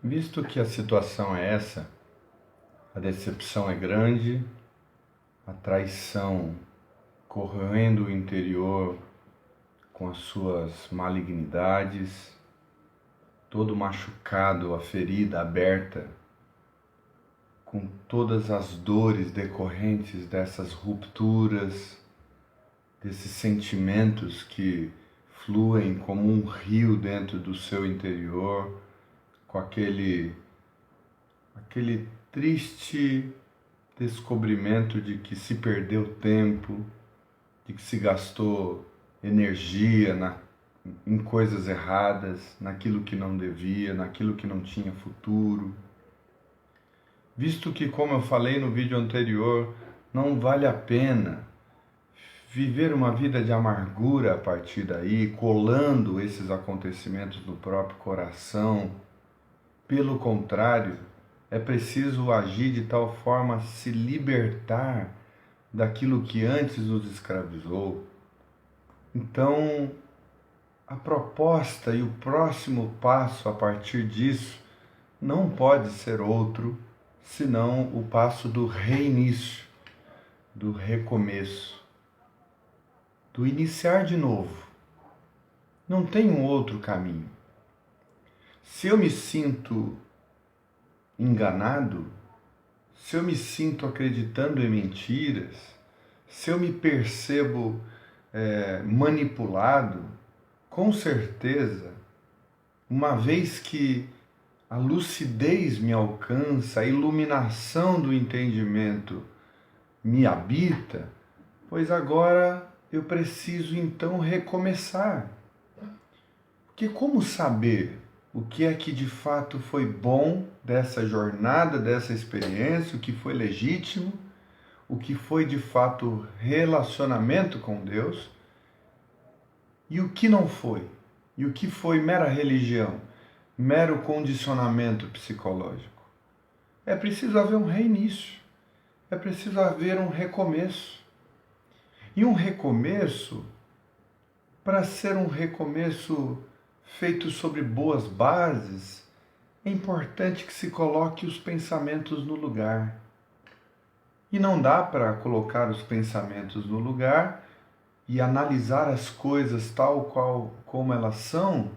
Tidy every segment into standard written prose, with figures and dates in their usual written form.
Visto que a situação é essa, a decepção é grande, a traição corroendo o interior com as suas malignidades, todo machucado, a ferida aberta, com todas as dores decorrentes dessas rupturas, desses sentimentos que fluem como um rio dentro do seu interior, com aquele triste descobrimento de que se perdeu tempo, de que se gastou energia em coisas erradas, naquilo que não devia, naquilo que não tinha futuro. Visto que, como eu falei no vídeo anterior, não vale a pena viver uma vida de amargura a partir daí, colando esses acontecimentos no próprio coração. Pelo contrário, é preciso agir de tal forma a se libertar daquilo que antes nos escravizou. Então, a proposta e o próximo passo a partir disso não pode ser outro senão o passo do reinício, do recomeço, do iniciar de novo. Não tem um outro caminho. Se eu me sinto enganado, se eu me sinto acreditando em mentiras, se eu me percebo manipulado, com certeza, uma vez que a lucidez me alcança, a iluminação do entendimento me habita, pois agora eu preciso então recomeçar. Porque como saber o que é que de fato foi bom dessa jornada, dessa experiência, o que foi legítimo, o que foi de fato relacionamento com Deus e o que não foi, e o que foi mera religião, mero condicionamento psicológico. É preciso haver um reinício, é preciso haver um recomeço. E um recomeço, para ser um recomeço feito sobre boas bases, é importante que se coloque os pensamentos no lugar. E não dá para colocar os pensamentos no lugar e analisar as coisas tal qual como elas são,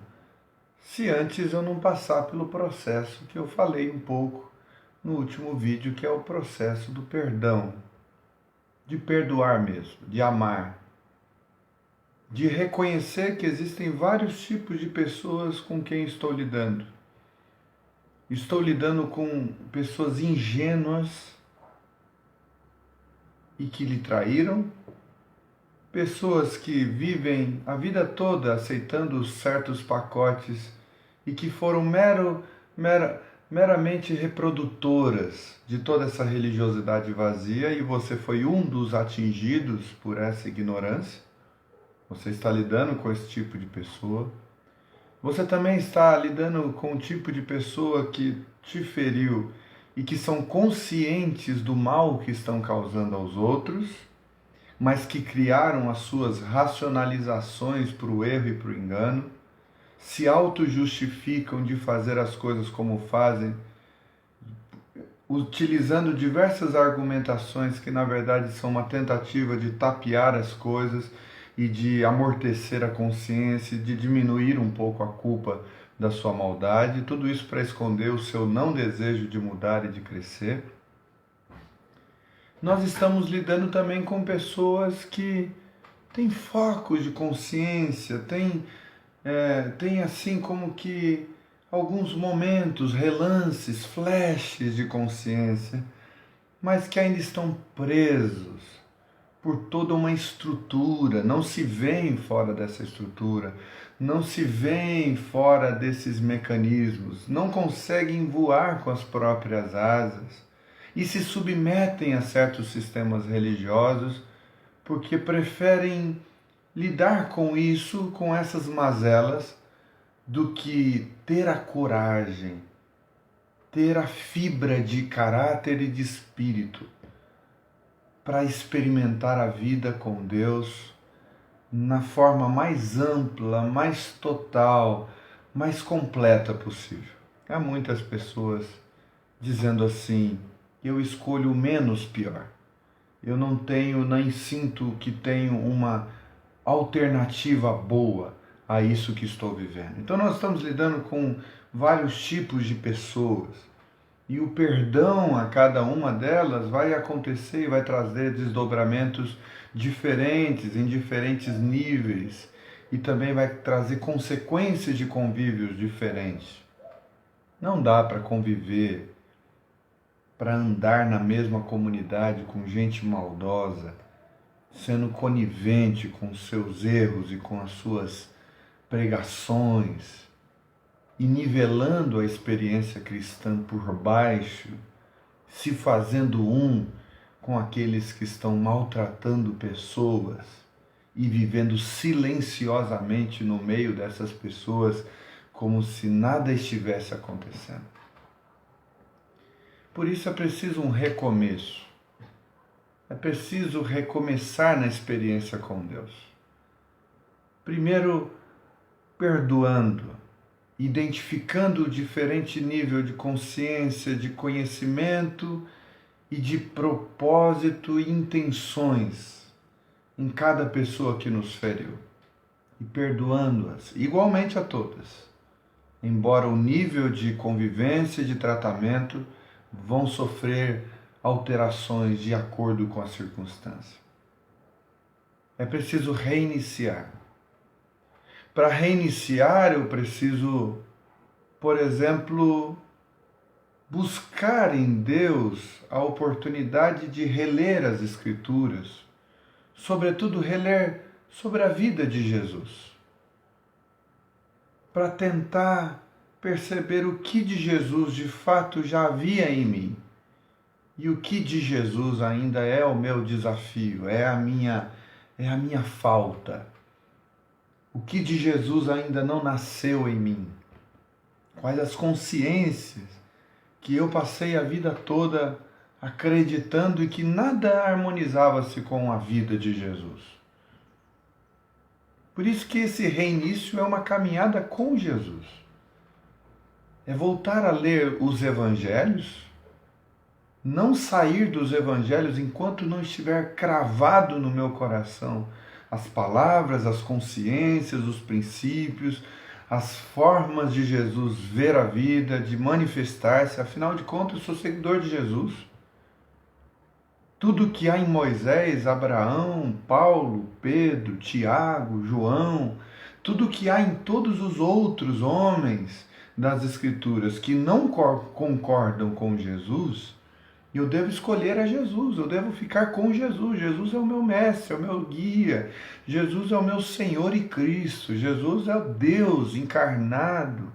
se antes eu não passar pelo processo que eu falei um pouco no último vídeo, que é o processo do perdão, de perdoar mesmo, de amar, de reconhecer que existem vários tipos de pessoas com quem estou lidando. Estou lidando com pessoas ingênuas e que lhe traíram, pessoas que vivem a vida toda aceitando certos pacotes e que foram meramente reprodutoras de toda essa religiosidade vazia, e você foi um dos atingidos por essa ignorância. Você está lidando com esse tipo de pessoa. Você também está lidando com um tipo de pessoa que te feriu e que são conscientes do mal que estão causando aos outros, mas que criaram as suas racionalizações para o erro e para o engano, se auto-justificam de fazer as coisas como fazem, utilizando diversas argumentações que na verdade são uma tentativa de tapear as coisas e de amortecer a consciência, de diminuir um pouco a culpa da sua maldade, tudo isso para esconder o seu não desejo de mudar e de crescer. Nós estamos lidando também com pessoas que têm focos de consciência, têm assim como que alguns momentos, relances, flashes de consciência, mas que ainda estão presos por toda uma estrutura, não se veem fora dessa estrutura, não se veem fora desses mecanismos, não conseguem voar com as próprias asas e se submetem a certos sistemas religiosos porque preferem lidar com isso, com essas mazelas, do que ter a coragem, ter a fibra de caráter e de espírito para experimentar a vida com Deus na forma mais ampla, mais total, mais completa possível. Há muitas pessoas dizendo assim: eu escolho o menos pior. Eu não tenho, nem sinto que tenho uma alternativa boa a isso que estou vivendo. Então nós estamos lidando com vários tipos de pessoas. E o perdão a cada uma delas vai acontecer e vai trazer desdobramentos diferentes, em diferentes níveis. E também vai trazer consequências de convívios diferentes. Não dá para conviver, para andar na mesma comunidade com gente maldosa, sendo conivente com seus erros e com as suas pregações, e nivelando a experiência cristã por baixo, se fazendo um com aqueles que estão maltratando pessoas e vivendo silenciosamente no meio dessas pessoas como se nada estivesse acontecendo. Por isso é preciso um recomeço. É preciso recomeçar na experiência com Deus. Primeiro, perdoando, identificando o diferente nível de consciência, de conhecimento e de propósito e intenções em cada pessoa que nos feriu. E perdoando-as igualmente a todas, embora o nível de convivência e de tratamento vão sofrer alterações de acordo com a circunstância. É preciso reiniciar. Para reiniciar, eu preciso, por exemplo, buscar em Deus a oportunidade de reler as Escrituras, sobretudo reler sobre a vida de Jesus, para tentar perceber o que de Jesus de fato já havia em mim e o que de Jesus ainda é o meu desafio, é a minha falta. O que de Jesus ainda não nasceu em mim? Quais as consciências que eu passei a vida toda acreditando e que nada harmonizava-se com a vida de Jesus? Por isso que esse reinício é uma caminhada com Jesus. É voltar a ler os evangelhos, não sair dos evangelhos enquanto não estiver cravado no meu coração as palavras, as consciências, os princípios, as formas de Jesus ver a vida, de manifestar-se. Afinal de contas, eu sou seguidor de Jesus. Tudo que há em Moisés, Abraão, Paulo, Pedro, Tiago, João, tudo que há em todos os outros homens das Escrituras que não concordam com Jesus, eu devo escolher a Jesus, eu devo ficar com Jesus. Jesus é o meu mestre, é o meu guia. Jesus é o meu Senhor e Cristo. Jesus é o Deus encarnado.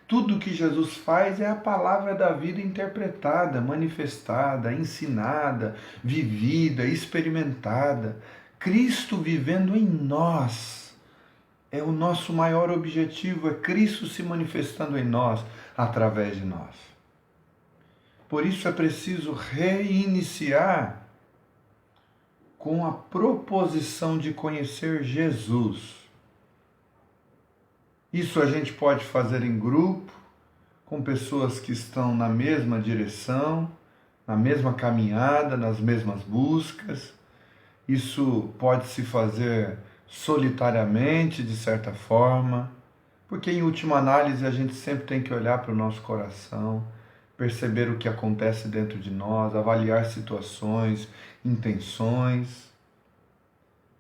Tudo que Jesus faz é a palavra da vida interpretada, manifestada, ensinada, vivida, experimentada. Cristo vivendo em nós. É o nosso maior objetivo, é Cristo se manifestando em nós, através de nós. Por isso é preciso reiniciar com a proposição de conhecer Jesus. Isso a gente pode fazer em grupo, com pessoas que estão na mesma direção, na mesma caminhada, nas mesmas buscas. Isso pode se fazer solitariamente, de certa forma, porque em última análise a gente sempre tem que olhar para o nosso coração, perceber o que acontece dentro de nós, avaliar situações, intenções.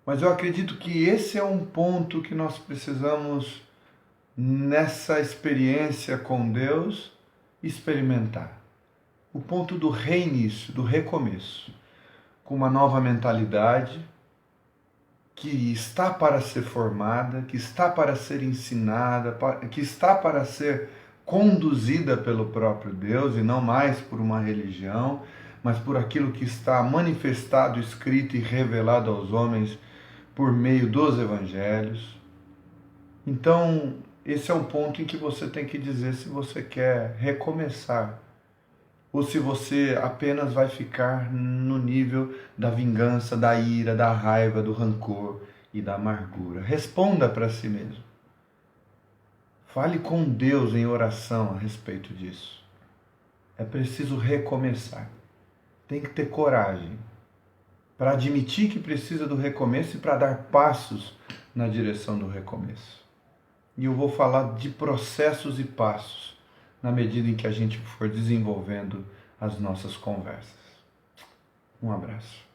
Mas eu acredito que esse é um ponto que nós precisamos, nessa experiência com Deus, experimentar. O ponto do reinício, do recomeço, com uma nova mentalidade que está para ser formada, que está para ser ensinada, que está para ser conduzida pelo próprio Deus e não mais por uma religião, mas por aquilo que está manifestado, escrito e revelado aos homens por meio dos evangelhos. Então, esse é o ponto em que você tem que dizer se você quer recomeçar ou se você apenas vai ficar no nível da vingança, da ira, da raiva, do rancor e da amargura. Responda para si mesmo. Fale com Deus em oração a respeito disso. É preciso recomeçar. Tem que ter coragem para admitir que precisa do recomeço e para dar passos na direção do recomeço. E eu vou falar de processos e passos na medida em que a gente for desenvolvendo as nossas conversas. Um abraço.